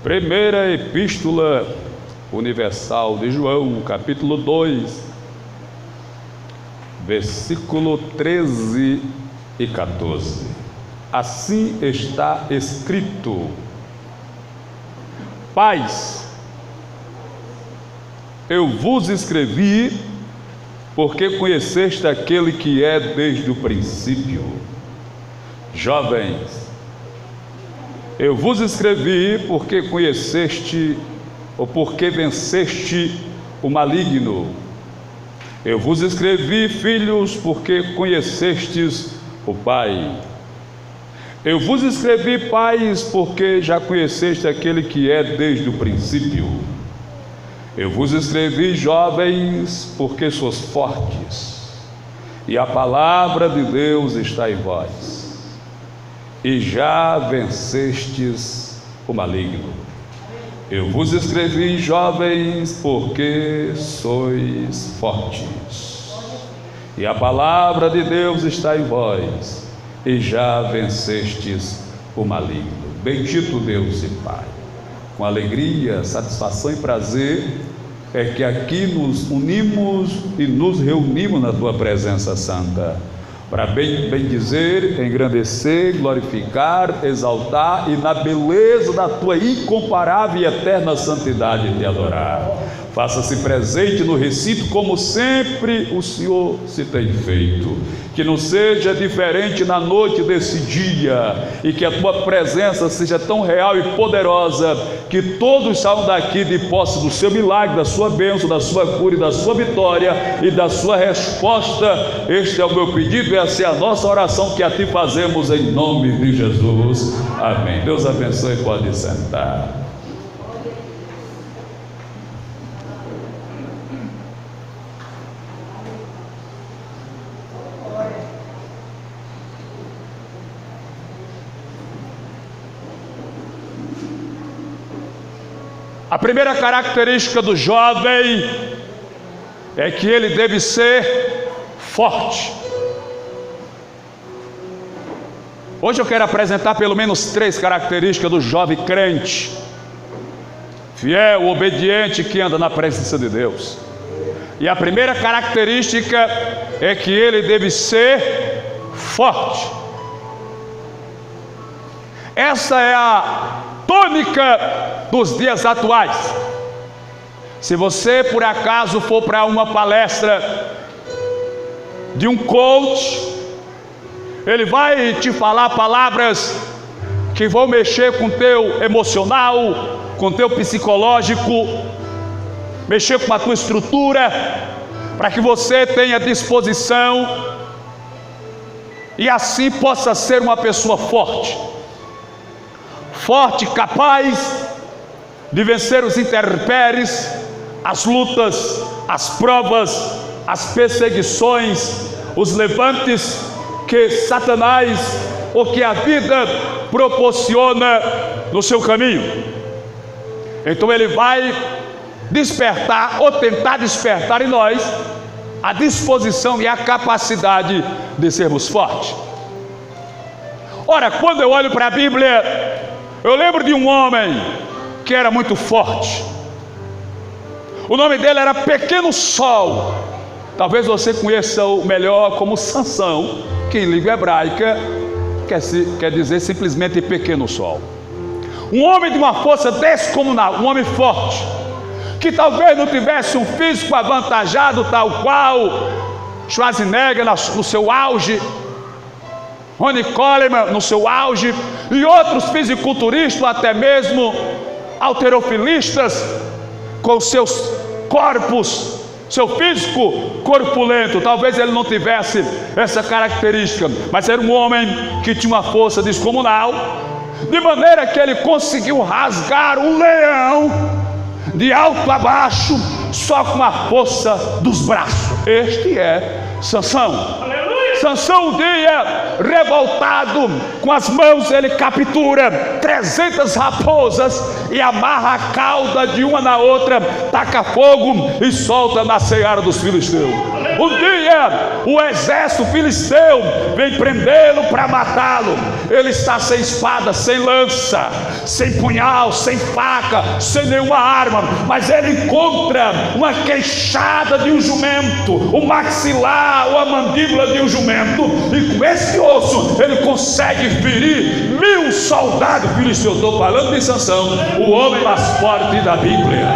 Primeira Epístola Universal de João, capítulo 2, versículo 13 e 14. Assim está escrito: Pais, eu vos escrevi porque conheceste aquele que é desde o princípio. Jovens, eu vos escrevi porque conheceste ou porque venceste o maligno. Eu vos escrevi, filhos, porque conhecestes o Pai. Eu vos escrevi, pais, porque já conheceste aquele que é desde o princípio. Eu vos escrevi, jovens, porque sois fortes, e a palavra de Deus está em vós, e já vencestes o maligno. Eu vos escrevi, jovens, porque sois fortes, e a palavra de Deus está em vós, e já vencestes o maligno. Bendito Deus e Pai, com alegria, satisfação e prazer é que aqui nos unimos e nos reunimos na Tua presença santa, para bendizer, engrandecer, glorificar, exaltar e na beleza da Tua incomparável e eterna santidade te adorar. Faça-se presente no recinto como sempre o Senhor se tem feito. Que não seja diferente na noite desse dia, e que a Tua presença seja tão real e poderosa, que todos saiam daqui de posse do Seu milagre, da Sua bênção, da Sua cura e da Sua vitória e da Sua resposta. Este é o meu pedido, essa é a nossa oração que a Ti fazemos em nome de Jesus. Amém. Deus abençoe, pode sentar. A primeira característica do jovem é que ele deve ser forte. Hoje eu quero apresentar pelo menos 3 características do jovem crente, fiel, obediente, que anda na presença de Deus. E a primeira característica é que ele deve ser forte. Essa é a tônica dos dias atuais. Se você por acaso for para uma palestra de um coach, ele vai te falar palavras que vão mexer com o teu emocional, com o teu psicológico, mexer com a tua estrutura, para que você tenha disposição e assim possa ser uma pessoa forte. Forte, capaz de vencer os intempéries, as lutas, as provas, as perseguições, os levantes que Satanás ou que a vida proporciona no seu caminho. Então ele vai despertar ou tentar despertar em nós a disposição e a capacidade de sermos fortes. Ora, quando eu olho para a Bíblia, eu lembro de um homem que era muito forte. O nome dele era Pequeno Sol. Talvez você conheça o melhor como Sansão, que em língua hebraica quer dizer simplesmente Pequeno Sol. Um homem de uma força descomunal, um homem forte, que talvez não tivesse um físico avantajado, tal qual Schwarzenegger no seu auge, Ronnie Coleman no seu auge, e outros fisiculturistas, até mesmo halterofilistas, com seus corpos, seu físico corpulento. Talvez ele não tivesse essa característica, mas era um homem que tinha uma força descomunal, de maneira que ele conseguiu rasgar um leão de alto a baixo, só com a força dos braços. Este é Sansão. Sansão, um dia revoltado, com as mãos ele captura 300 raposas e amarra a cauda de uma na outra, taca fogo e solta na seara dos filisteus. um dia o exército filisteu vem prendê-lo para matá-lo. Ele está sem espada, sem lança, sem punhal, sem faca, sem nenhuma arma, mas ele encontra uma queixada de um jumento, o maxilar ou a mandíbula de um jumento, e com esse osso ele consegue ferir 1000 soldados filisteus. Estou falando de Sansão, o homem mais forte da Bíblia.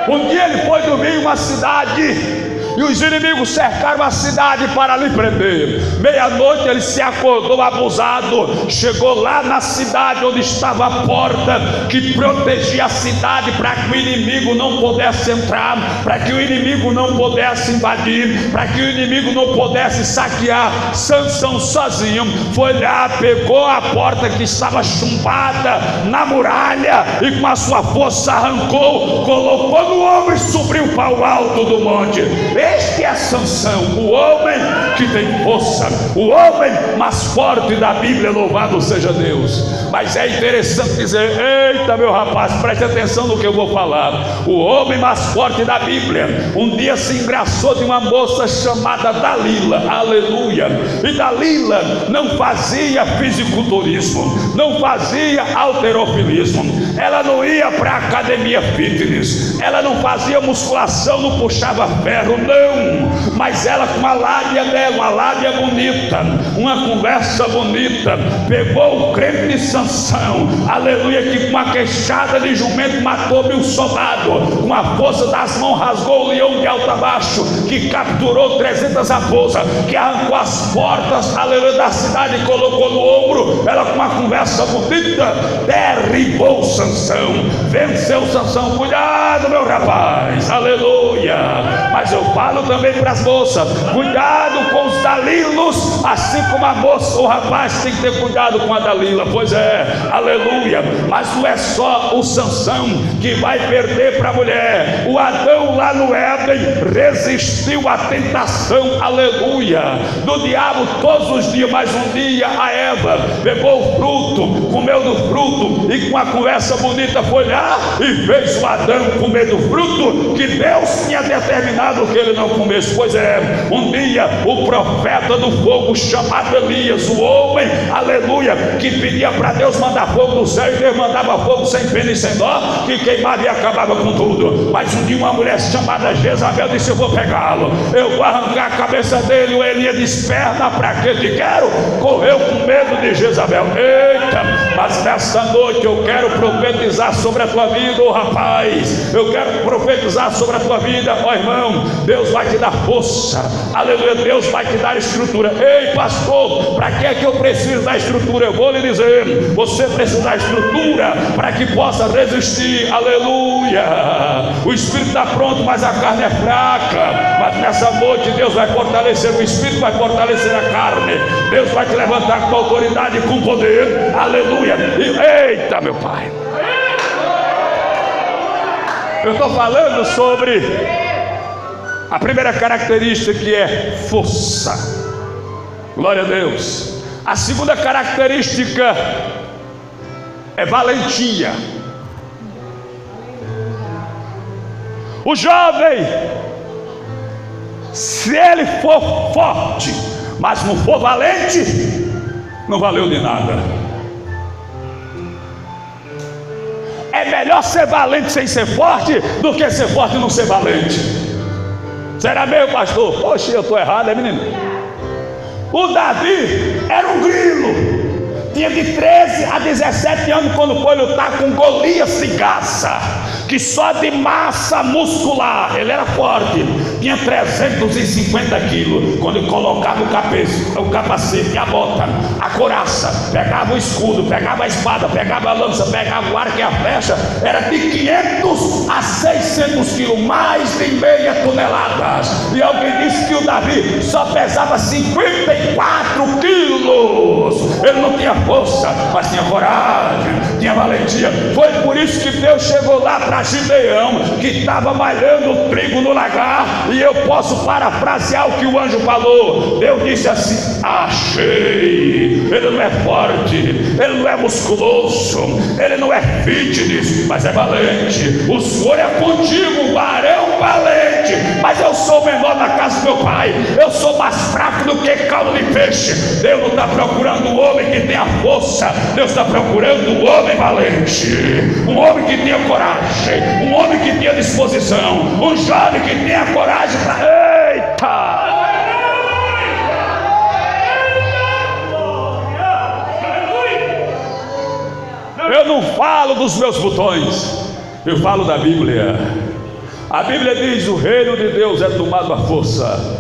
Um dia ele foi dormir em uma cidade e os inimigos cercaram a cidade para lhe prender. Meia-noite ele se acordou abusado, chegou lá na cidade onde estava a porta que protegia a cidade para que o inimigo não pudesse entrar, para que o inimigo não pudesse invadir, para que o inimigo não pudesse saquear. Sansão sozinho foi lá, pegou a porta que estava chumbada na muralha e com a sua força arrancou, colocou no ombro e subiu para o alto do monte. Este é Sansão, o homem que tem força, o homem mais forte da Bíblia, louvado seja Deus. Mas é interessante dizer, eita meu rapaz, preste atenção no que eu vou falar. O homem mais forte da Bíblia um dia se engraçou de uma moça chamada Dalila, aleluia. E Dalila não fazia fisiculturismo, não fazia halterofilismo, ela não ia para a academia fitness, ela não fazia musculação, não puxava ferro, não, mas ela com a lábia dela, uma lábia bonita, uma conversa bonita, pegou o crente de Sansão, aleluia, que com uma queixada de jumento matou 1000 soldados, com a força das mãos rasgou o leão de alto a baixo, que capturou 300 raposas, que arrancou as portas, aleluia, da cidade e colocou no ombro. Ela com uma conversa bonita derribou Sansão, venceu Sansão. Cuidado meu rapaz, aleluia. Mas eu falo também para as moças, cuidado com os dalilos, assim como a moça, o rapaz tem que ter cuidado com a Dalila. Pois é, aleluia. Mas não é só o Sansão que vai perder para a mulher. O Adão lá no Éden resistiu à tentação, aleluia, do diabo todos os dias. Mas um dia a Eva pegou o fruto, comeu do fruto e com a conversa bonita foi lá e fez o Adão comer do fruto que Deus tinha determinado que ele não comesse. Pois é, um dia o profeta do fogo chamado Elias, o homem, aleluia, que pedia para Deus mandar fogo do céu, e Deus mandava fogo sem pena e sem dó, que queimava e acabava com tudo. Mas um dia uma mulher chamada Jezabel disse: eu vou pegá-lo, eu vou arrancar a cabeça dele. O Elias disse: perna, para que te quero? Correu com medo de Jezabel. Eita, mas nessa noite eu quero profetizar sobre a tua vida, oh rapaz, eu quero profetizar sobre a tua vida, ó irmão. Deus vai te dar força, aleluia, Deus vai te dar estrutura. Ei pastor, para que é que eu preciso da estrutura? Eu vou lhe dizer, você precisa da estrutura para que possa resistir, aleluia. O espírito está pronto, mas a carne é fraca. Mas nessa noite Deus vai fortalecer o espírito, vai fortalecer a carne. Deus vai te levantar com autoridade e com poder, aleluia. E, eita meu pai, eu estou falando sobre a primeira característica, que é força. Glória a Deus. A segunda característica é valentia. O jovem, se ele for forte, mas não for valente, não valeu de nada. É melhor ser valente sem ser forte do que ser forte e não ser valente. Será mesmo, pastor? Poxa, eu estou errado, é menino? O Davi era um grilo, tinha de 13 a 17 anos quando foi lutar com Golias de Gaza, que só de massa muscular, ele era forte, tinha 350 quilos. Quando ele colocava o capacete, a bota, a couraça, pegava o escudo, pegava a espada, pegava a lança, pegava o arco e a flecha, era de 500 a 600 quilos, mais de meia tonelada. E alguém disse que o Davi só pesava 54 quilos. Ele não tinha força, mas tinha coragem, tinha valentia. Foi por isso que Deus chegou lá para Gideão, que estava malhando trigo no lagar. E eu posso parafrasear o que o anjo falou. Deus disse assim: achei. Ele não é forte, ele não é musculoso, ele não é fitness, mas é valente. O Senhor é contigo, varão valente. peixe, mas eu sou o menor da casa do meu pai, eu sou mais fraco do que caldo de peixe. Deus não está procurando um homem que tenha força, Deus está procurando um homem valente, um homem que tenha coragem, um homem que tenha disposição, um jovem que tenha coragem para... Eita! Eu não falo dos meus botões, eu falo da Bíblia. A Bíblia diz: o reino de Deus é tomado à força,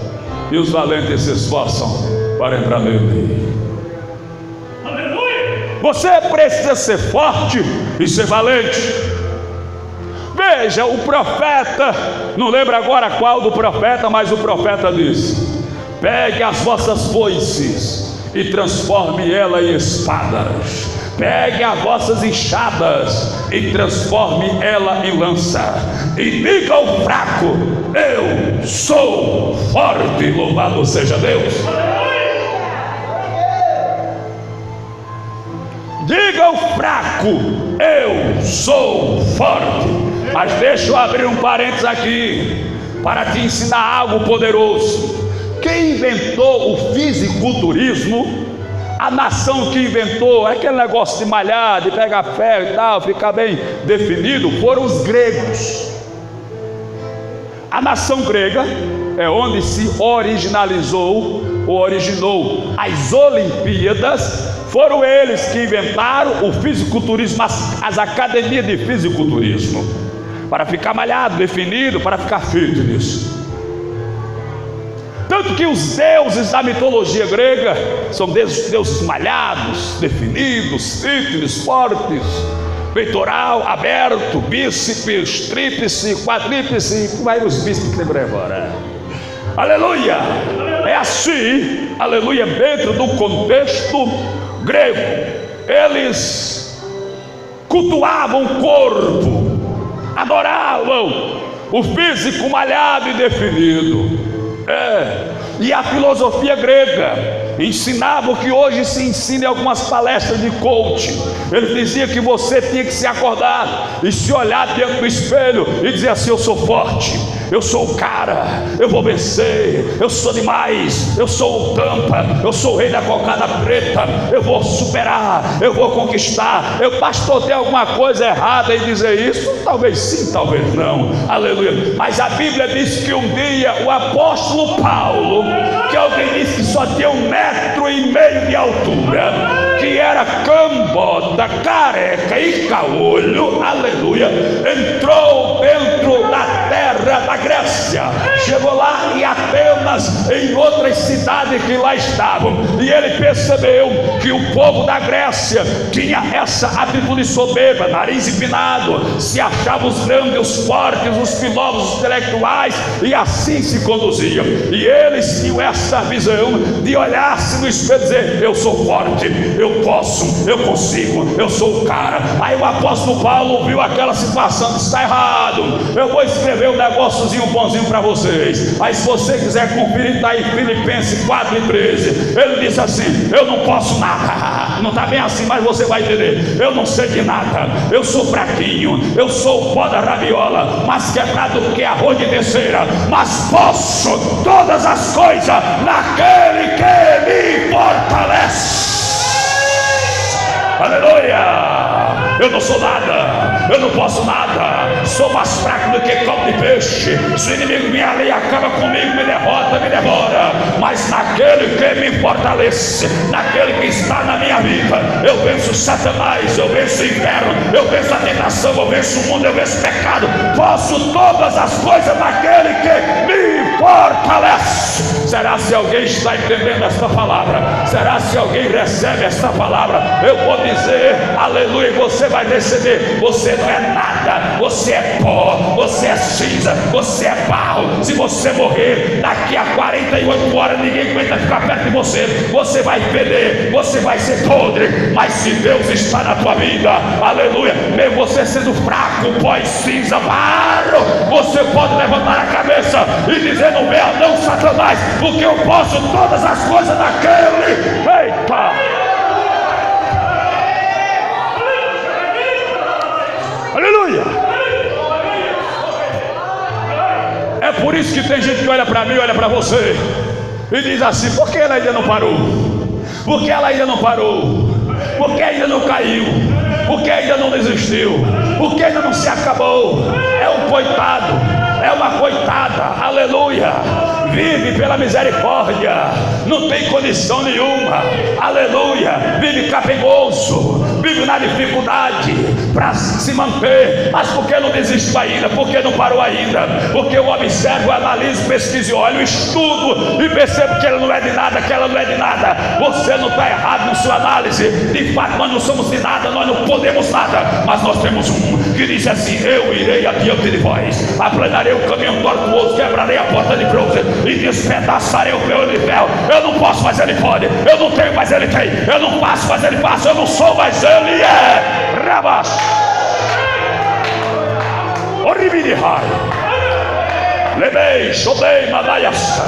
e os valentes se esforçam para entrar nele. Você precisa ser forte e ser valente. Veja, o profeta, não lembro agora qual do profeta, mas o profeta disse: pegue as vossas foices e transforme ela em espadas. Pegue as vossas enxadas e transforme ela em lança. E diga ao fraco: eu sou forte. Louvado seja Deus. Diga ao fraco: eu sou forte. Mas deixa eu abrir um parênteses aqui para te ensinar algo poderoso. Quem inventou o fisiculturismo, a nação que inventou aquele negócio de malhar, de pegar ferro e tal, ficar bem definido, foram os gregos. A nação grega é onde se originou as Olimpíadas. Foram eles que inventaram o fisiculturismo, as academias de fisiculturismo, para ficar malhado, definido, para ficar fitness. Tanto que os deuses da mitologia grega são deuses malhados, definidos, fitness, fortes, peitoral aberto, bíceps, tríplice, quadríplice, vai os bíceps que tem por aí fora. Aleluia! É assim, aleluia, dentro do contexto grego. Eles cultuavam o corpo, adoravam o físico malhado e definido. E a filosofia grega ensinava o que hoje se ensina em algumas palestras de coaching. Ele dizia que você tinha que se acordar e se olhar dentro do espelho e dizer assim: eu sou forte, eu sou o cara, eu vou vencer, eu sou demais, eu sou o tampa, eu sou o rei da cocada preta, eu vou superar, eu vou conquistar. Pastor, tem alguma coisa errada em dizer isso? Talvez sim, talvez não, aleluia. Mas a Bíblia diz que um dia o apóstolo Paulo, que alguém disse que só tinha 1,5 metros de altura, que era cambota, careca e caolho, aleluia, entrou dentro da terra da Grécia, chegou lá em Atenas, em outras cidades que lá estavam, e ele percebeu que o povo da Grécia tinha essa atitude soberba, nariz empinado, se achavam os grandes, os fortes, os filósofos, os intelectuais, e assim se conduziam. E eles tinham essa visão de olhar-se no espelho e dizer: eu sou forte, eu posso, eu consigo, eu sou o cara. Aí o apóstolo Paulo viu aquela situação, disse: está errado, eu vou escrever um negóciozinho bonzinho para vocês. Aí se você quiser conferir, está em Filipenses 4:13. Ele disse assim: eu não posso nada. Não está bem assim, mas você vai entender. Eu não sei de nada, eu sou fraquinho, eu sou o pó da rabiola, mais quebrado do que arroz de terceira, mas posso todas as coisas naquele que me fortalece. Aleluia! Eu não sou nada, eu não posso nada, sou mais fraco do que caldo de peixe. Se o inimigo me alheia, acaba comigo, me derrota, me devora, mas naquele que me fortalece, naquele que está na minha vida, eu venço Satanás, eu venço o inferno, eu venço a tentação, eu venço o mundo, eu venço o pecado. Posso todas as coisas naquele que me fortalece. Será se alguém está entendendo esta palavra? Será se alguém recebe esta palavra? Eu vou dizer, aleluia, você vai receber. Você não é nada, você é pó, você é cinza, você é barro. Se você morrer daqui a 48 horas, ninguém aguenta ficar perto de você. Você vai perder, você vai ser podre. Mas se Deus está na tua vida, aleluia, mesmo você sendo fraco, pó e cinza, barro, você pode levantar a cabeça e dizer: não venha não, Satanás, porque eu posso todas as coisas naquele. Eita! Aleluia! É por isso que tem gente que olha para mim, olha para você e diz assim: por que ela ainda não parou? Por que ela ainda não parou? Por que ainda não caiu? Por que ainda não desistiu? Por que ainda não se acabou? É um coitado, é uma coitada, aleluia. Vive pela misericórdia, não tem condição nenhuma, aleluia. Vive capengoso, vive na dificuldade para se manter. Mas por que não desistiu ainda? Por que não parou ainda? Porque eu observo, analiso, pesquiso, olho, estudo e percebo que ela não é de nada, que ela não é de nada. Você não está errado na sua análise. De fato, nós não somos de nada, nós não podemos nada, mas nós temos um que diz assim: eu irei adiante de vós, aplanarei o caminho tortuoso, quebrarei a porta de bronze e despedaçarei o peão de ferro. Eu não posso, mas ele pode. Eu não tenho, mas ele tem. Eu não passo, mas ele passa. Eu não sou, mas ele é. Rabas. Oribirihai. Lebei, Shodei, Madaias.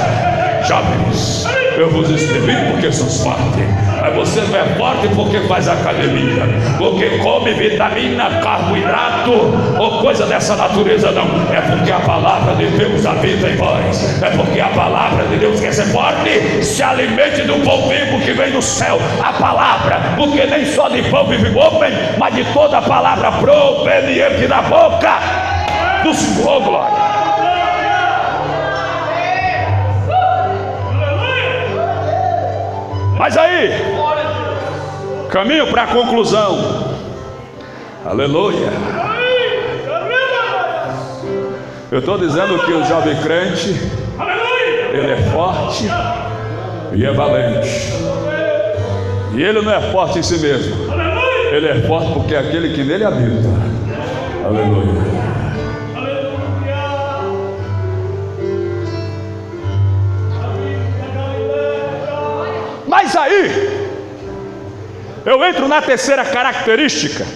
Jovens, eu vos escrevi porque sois fortes. Mas você não é forte porque faz academia, porque come vitamina, carboidrato ou coisa dessa natureza, não. É porque a palavra de Deus habita em vós. É porque a palavra de Deus quer ser forte. Se alimente do pão vivo que vem do céu, a palavra, porque nem só de pão vive o homem, mas de toda a palavra proveniente da boca do Senhor. Glória. Mas aí, caminho para a conclusão. Aleluia. Eu estou dizendo que o jovem crente, ele é forte e é valente. E ele não é forte em si mesmo. Ele é forte porque é aquele que nele habita. Aleluia. Mas aí, eu entro na terceira característica,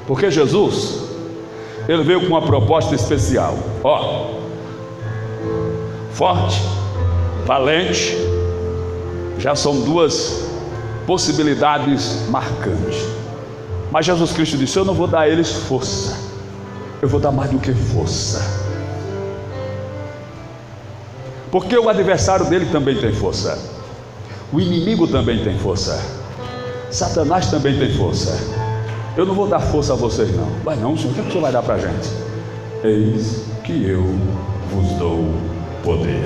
porque Jesus, ele veio com uma proposta especial. Ó, forte, valente, já são duas possibilidades marcantes. Mas Jesus Cristo disse: eu não vou dar a eles força, eu vou dar mais do que força. Porque o adversário dele também tem força. O inimigo também tem força. Satanás também tem força. Eu não vou dar força a vocês não. Vai não, Senhor, o que é que o Senhor vai dar para a gente? Eis que eu vos dou poder.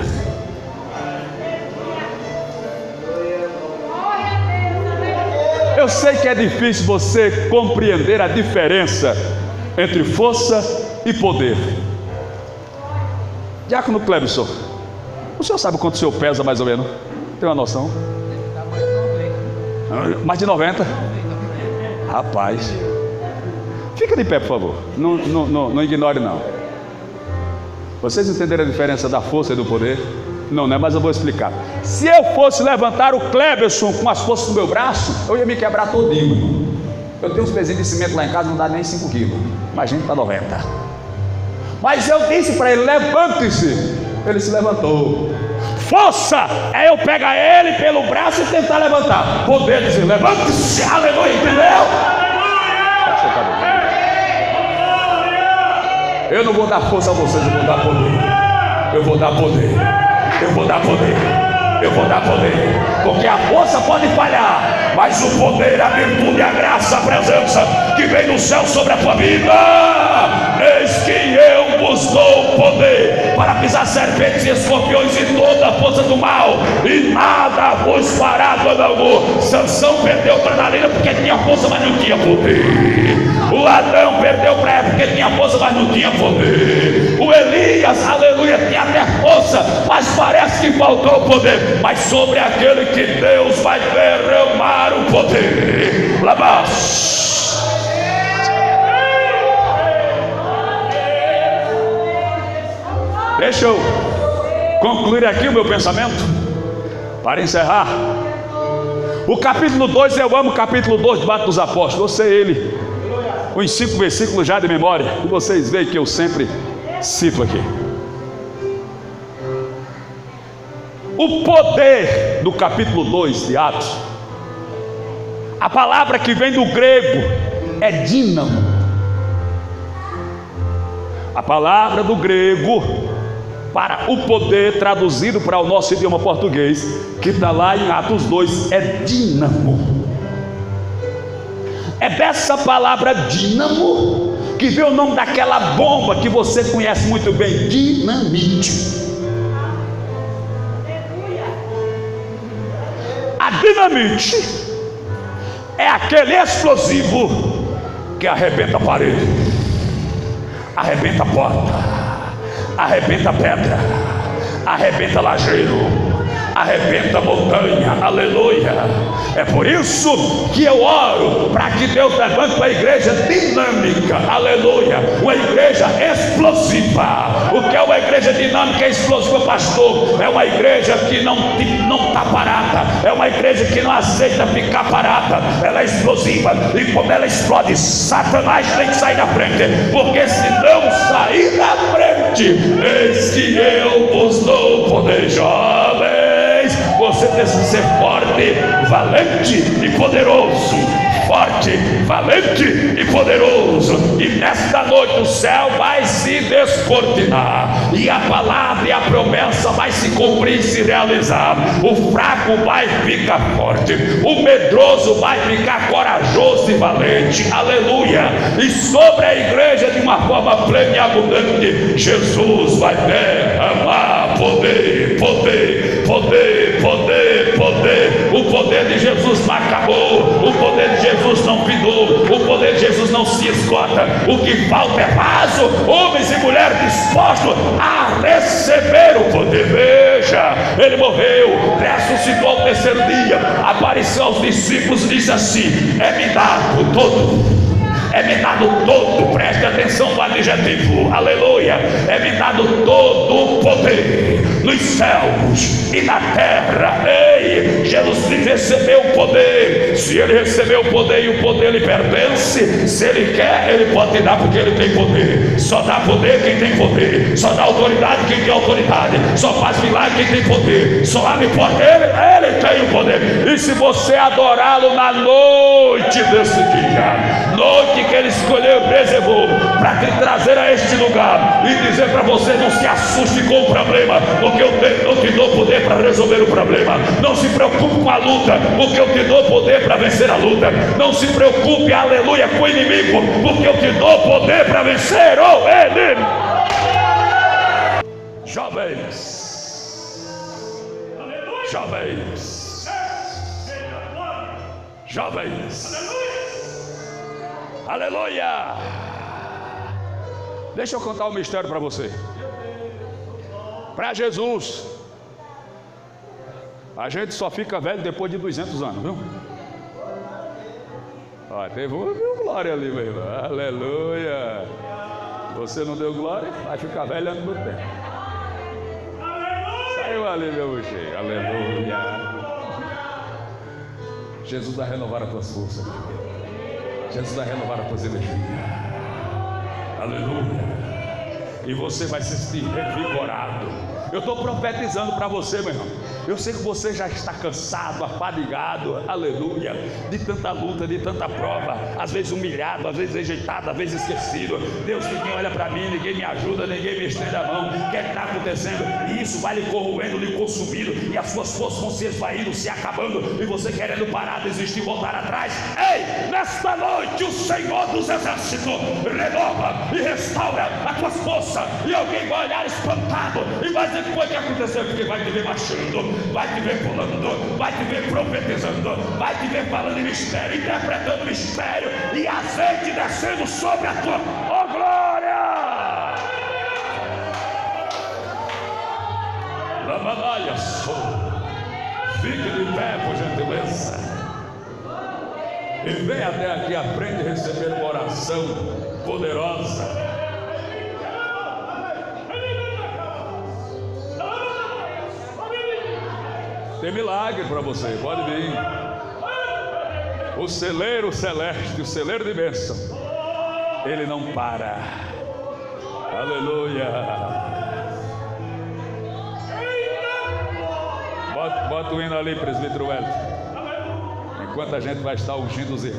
Eu sei que é difícil você compreender a diferença entre força e poder. Diácono Clebson, o senhor sabe quanto o senhor pesa mais ou menos? Tem uma noção? Mais de 90? Rapaz, fica de pé, por favor. Não ignore não. Vocês entenderam a diferença da força e do poder? Não, né? Mas eu vou explicar. Se eu fosse levantar o Cleberson com as forças do meu braço, eu ia me quebrar todinho. Eu tenho uns pezinhos de cimento lá em casa, não dá nem 5 quilos. Imagina para 90. Mas eu disse para ele: levante-se. Ele se levantou. Força é eu pegar ele pelo braço e tentar levantar. Poder dizer: levante-se, aleluia, entendeu? Eu não vou dar força a vocês, eu vou dar poder. Eu vou dar poder. Eu vou dar poder. Eu vou dar poder. Porque a força pode falhar, mas o poder, a virtude, a graça, a presença que vem do céu sobre a tua vida. Eis que eu vos dou poder para pisar serpentes e escorpiões e toda a força do mal, e nada vos fará dano algum. Sansão perdeu para Dalila porque tinha força, mas não tinha poder. O Adão perdeu para ela porque tinha força, mas não tinha poder. O Elias, aleluia, tinha até força, mas parece que faltou o poder. Mas sobre aquele que Deus vai derramar o poder. Labás. Deixa eu concluir aqui o meu pensamento para encerrar. O capítulo 2, eu amo o capítulo 2 de Atos dos Apóstolos. Você ele, os 5 versículos já de memória, e vocês veem que eu sempre cito aqui. O poder do capítulo 2 de Atos, a palavra que vem do grego é dínamo. A palavra do grego para o poder, traduzido para o nosso idioma português, que está lá em Atos 2, é dínamo. É dessa palavra dínamo que vem o nome daquela bomba que você conhece muito bem, dinamite. A dinamite é aquele explosivo que arrebenta a parede, arrebenta a porta, arrebenta a pedra, arrebenta lajeiro, arrebenta a montanha. Aleluia. É por isso que eu oro para que Deus levante uma igreja dinâmica. Aleluia. Uma igreja explosiva. O que é uma igreja dinâmica e explosiva, pastor? É uma igreja que não está parada. É uma igreja que não aceita ficar parada. Ela é explosiva, e quando ela explode, Satanás tem que sair da frente, porque se não sair da frente, eis que eu vos dou poder. Jovens, você precisa ser forte, valente e poderoso. Forte, valente e poderoso. E nesta noite o céu vai se descortinar, e a palavra e a promessa vai se cumprir e se realizar. O fraco vai ficar forte, o medroso vai ficar corajoso e valente. Aleluia. E sobre a igreja, de uma forma plena e abundante, Jesus vai derramar poder, poder, poder, poder, poder. O poder de Jesus não acabou, o poder de Jesus não findou, o poder de Jesus não se esgota. O que falta é vaso, homens e mulheres dispostos a receber o poder. Veja, ele morreu, ressuscitou ao terceiro dia, apareceu aos discípulos e disse assim: é-me dado todo. É-me dado todo, preste atenção no adjetivo, aleluia. É-me dado todo o poder nos céus e na terra. Ei, Jesus recebeu o poder. Se ele recebeu o poder e o poder lhe pertence, se ele quer, ele pode te dar, porque ele tem poder. Só dá poder quem tem poder, só dá autoridade quem tem autoridade, só faz milagre quem tem poder, só abre porta ele tem o poder. E se você adorá-lo na noite desse dia, noite que ele escolheu e reservou para te trazer a este lugar e dizer para você: não se assuste com o problema, porque eu te dou poder para resolver o problema. Não se preocupe com a luta, porque eu te dou poder para vencer a luta. Não se preocupe, aleluia, com o inimigo, porque eu te dou poder para vencer ele. Jovens, jovens, jovens, aleluia. Deixa eu contar um mistério para você. Para Jesus, a gente só fica velho depois de 200 anos, viu? Ó, teve um glória ali, meu irmão. Aleluia. Você não deu glória, vai ficar velho antes do tempo. Saiu ali, meu buchinho. Aleluia. Jesus vai renovar as tuas forças. Jesus vai renovar as tuas energias. Aleluia. E você vai se sentir revigorado. Eu estou profetizando para você, meu irmão. Eu sei que você já está cansado, afadigado, aleluia, de tanta luta, de tanta prova, às vezes humilhado, às vezes rejeitado, às vezes esquecido. Deus, ninguém olha para mim, ninguém me ajuda, ninguém me estende a mão. O que é que está acontecendo? E isso vai lhe corroendo, lhe consumindo, e as suas forças vão se esvaindo, se acabando, e você querendo parar, desistir, voltar atrás. Ei, nesta noite o Senhor dos Exércitos renova e restaura as tuas forças, e alguém vai olhar espantado e vai dizer: o que foi que aconteceu? Porque vai te ver marchando, vai te ver pulando, vai te ver profetizando, vai te ver falando em mistério, interpretando mistério, e azeite descendo sobre a tua, oh glória! Lamanaia sou, fique de pé por gentileza, e vem até aqui à frente receber uma oração poderosa. Tem milagre para você, pode vir. O celeiro celeste, o celeiro de bênção, ele não para. Aleluia. Bota o hino ali, presbítero Wellington, enquanto a gente vai estar ungindo os irmãos.